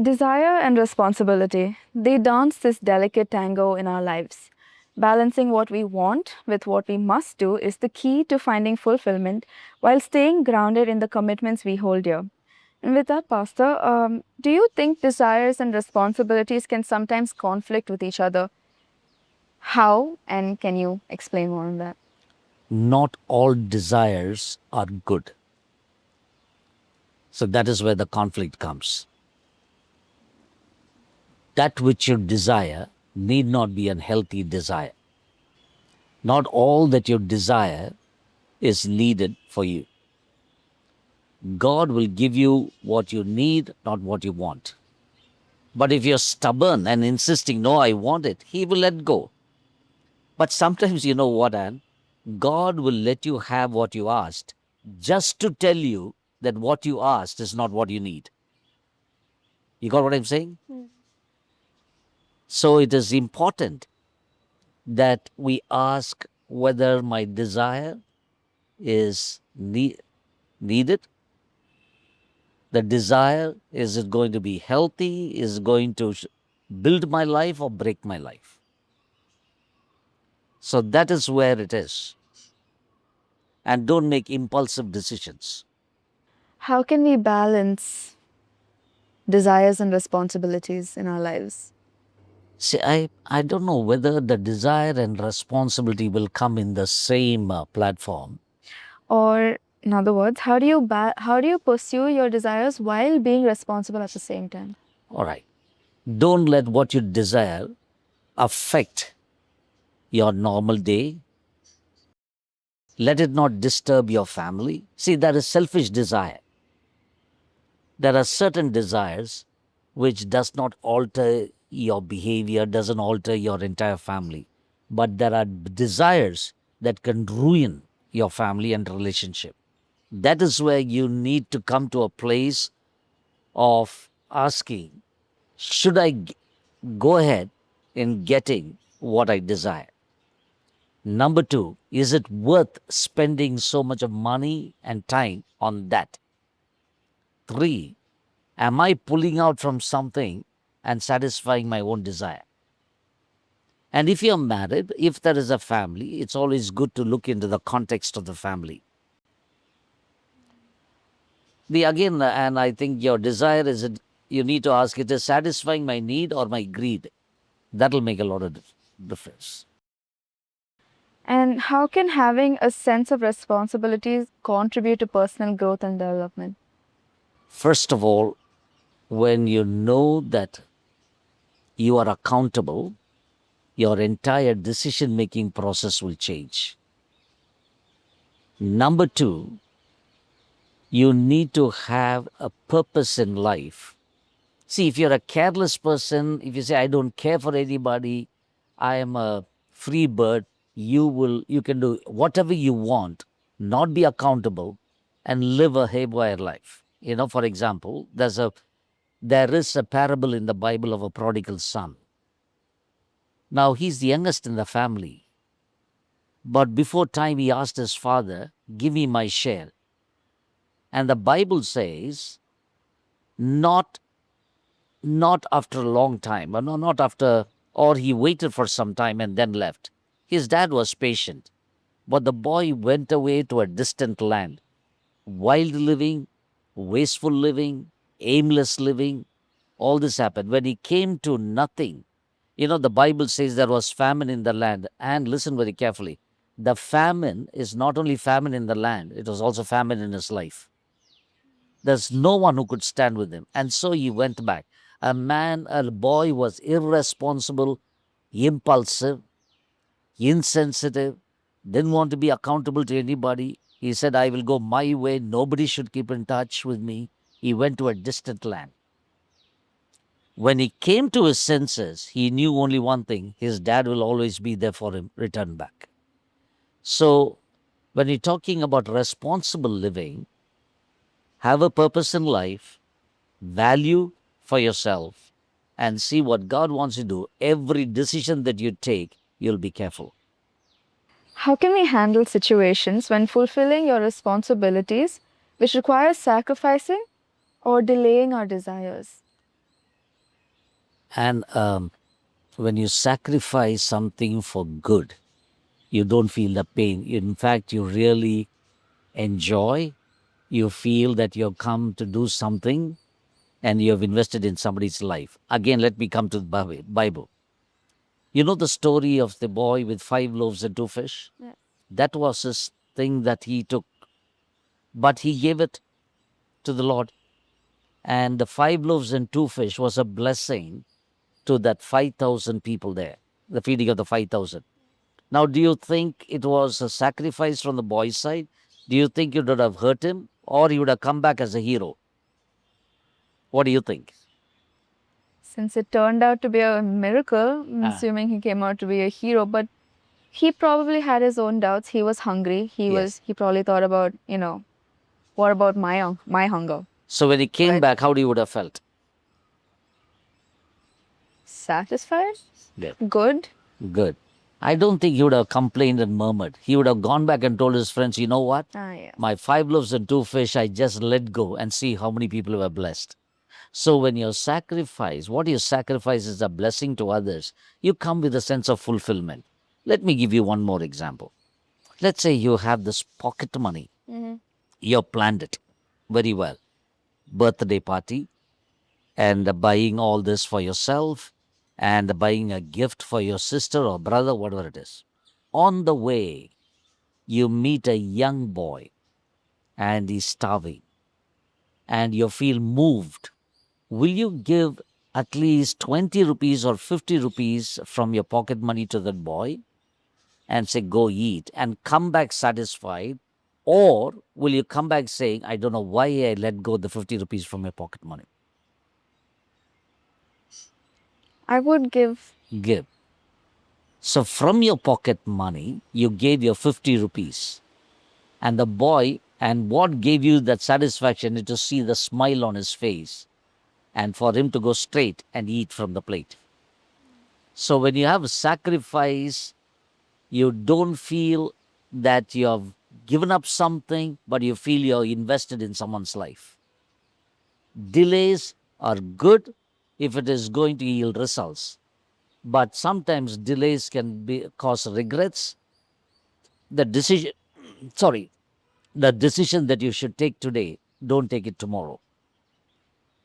Desire and responsibility, they dance this delicate tango in our lives. Balancing what we want with what we must do is the key to finding fulfillment while staying grounded in the commitments we hold dear. And with that, Pastor, do you think desires and responsibilities can sometimes conflict with each other? How, and can you explain more on that? Not all desires are good. So that is where the conflict comes. That which you desire need not be a healthy desire. Not all that you desire is needed for you. God will give you what you need, not what you want. But if you're stubborn and insisting, no, I want it, He will let go. But sometimes, you know what, Anne? God will let you have what you asked just to tell you that what you asked is not what you need. You got what I'm saying? So it is important that we ask whether my desire is needed. The desire, is it going to be healthy? Is it going to build my life or break my life? So that is where it is. And don't make impulsive decisions. How can we balance desires and responsibilities in our lives? See, I don't know whether the desire and responsibility will come in the same platform. Or, in other words, how do you pursue your desires while being responsible at the same time? All right. Don't let what you desire affect your normal day. Let it not disturb your family. See, that is selfish desire. There are certain desires which does not alter your behavior, doesn't alter your entire family. But there are desires that can ruin your family and relationship. That is where you need to come to a place of asking, should I go ahead in getting what I desire? Number two, is it worth spending so much of money and time on that? Three, am I pulling out from something and satisfying my own desire? And if you're married, if there is a family, it's always good to look into the context of the family. And I think your desire is, you need to ask, it is satisfying my need or my greed? That'll make a lot of difference. And how can having a sense of responsibilities contribute to personal growth and development? First of all, when you know that you are accountable, your entire decision making process will change. Number two, you need to have a purpose in life. See, if you're a careless person, if you say, I don't care for anybody, I am a free bird, you can do whatever you want, not be accountable, and live a haywire life. You know, for example, there is a parable in the Bible of a prodigal son. Now he's the youngest in the family. But before time, he asked his father, give me my share. And the Bible says, not after a long time, or not after, or he waited for some time and then left. His dad was patient, but the boy went away to a distant land. Wild living, wasteful living, aimless living, all this happened. When he came to nothing, you know, the Bible says there was famine in the land. And listen very carefully, the famine is not only famine in the land, it was also famine in his life. There's no one who could stand with him. And so he went back. A boy was irresponsible, impulsive, insensitive, didn't want to be accountable to anybody. He said, I will go my way. Nobody should keep in touch with me. He went to a distant land. When he came to his senses, he knew only one thing: his dad will always be there for him, return back. So, when you're talking about responsible living, have a purpose in life, value for yourself, and see what God wants you to do. Every decision that you take, you'll be careful. How can we handle situations when fulfilling your responsibilities, which requires sacrificing or delaying our desires? And when you sacrifice something for good, you don't feel the pain. In fact, you really enjoy. You feel that you've come to do something and you have invested in somebody's life. Again, let me come to the Bible. You know the story of the boy with 5 loaves and 2 fish? Yeah. That was his thing that he took, but he gave it to the Lord. And the 5 loaves and 2 fish was a blessing to that 5,000 people there, the feeding of the 5,000. Now, do you think it was a sacrifice from the boy's side? Do you think it would have hurt him or he would have come back as a hero? What do you think? Since it turned out to be a miracle, I'm Ah, assuming he came out to be a hero, but he probably had his own doubts. He was hungry. yes. He probably thought about, what about my hunger? So when he came But back, how do you would have felt? satisfied? Good. Good? Good. I don't think he would have complained and murmured. He would have gone back and told his friends, you know what? Ah, yeah. My 5 loaves and 2 fish, I just let go and see how many people were blessed. So when you sacrifice, what you sacrifice is a blessing to others, you come with a sense of fulfillment. Let me give you one more example. Let's say you have this pocket money. Mm-hmm. You planned it very well. Birthday party, and buying all this for yourself and buying a gift for your sister or brother, whatever it is. On the way, you meet a young boy and he's starving and you feel moved. Will you give at least 20 rupees or 50 rupees from your pocket money to that boy and say, go eat and come back satisfied? Or will you come back saying, I don't know why I let go the 50 rupees from your pocket money? I would give. Give. So from your pocket money, you gave your 50 rupees. And the boy, and what gave you that satisfaction is to see the smile on his face and for him to go straight and eat from the plate. So when you have a sacrifice, you don't feel that you have given up something, but you feel you're invested in someone's life. Delays are good if it is going to yield results, but sometimes delays can cause regrets. The decision, sorry, the decision that you should take today, don't take it tomorrow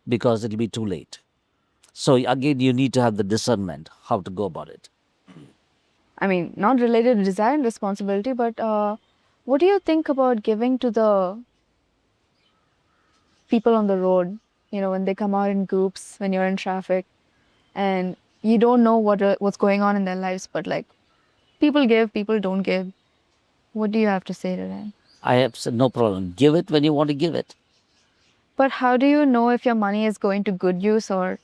because it'll be too late. So again, you need to have the discernment how to go about it. I mean, not related to desire and responsibility, but what do you think about giving to the people on the road? When they come out in groups, when you're in traffic, and you don't know what's going on in their lives, but like people give, people don't give. What do you have to say to them? I have said no problem. Give it when you want to give it. But how do you know if your money is going to good use or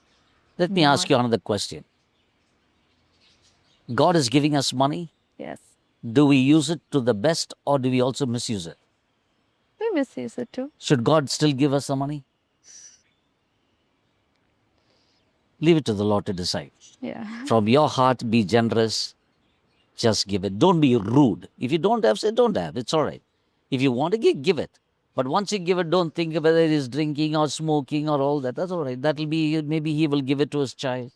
Let me ask not? you another question. God is giving us money. Yes. Do we use it to the best or do we also misuse it? We misuse it too. Should God still give us the money? Leave it to the Lord to decide. Yeah. From your heart, be generous. Just give it. Don't be rude. If you don't have, say don't have. It's all right. If you want to give it. But once you give it, don't think whether it is drinking or smoking or all that. That's all right. That'll be, maybe he will give it to his child.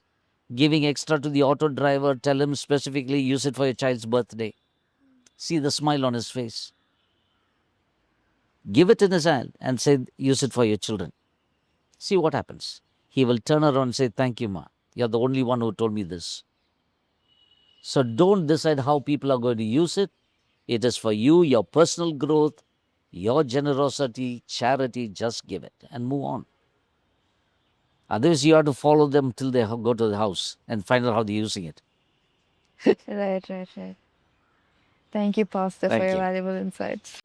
Giving extra to the auto driver, tell him specifically, use it for your child's birthday. See the smile on his face. Give it in his hand and say, use it for your children. See what happens. He will turn around and say, thank you, Ma. You're the only one who told me this. So don't decide how people are going to use it. It is for you, your personal growth, your generosity, charity. Just give it and move on. Otherwise, you have to follow them till they go to the house and find out how they're using it. Right, right, right. Thank you, Pastor, for Thank your you. valuable insights.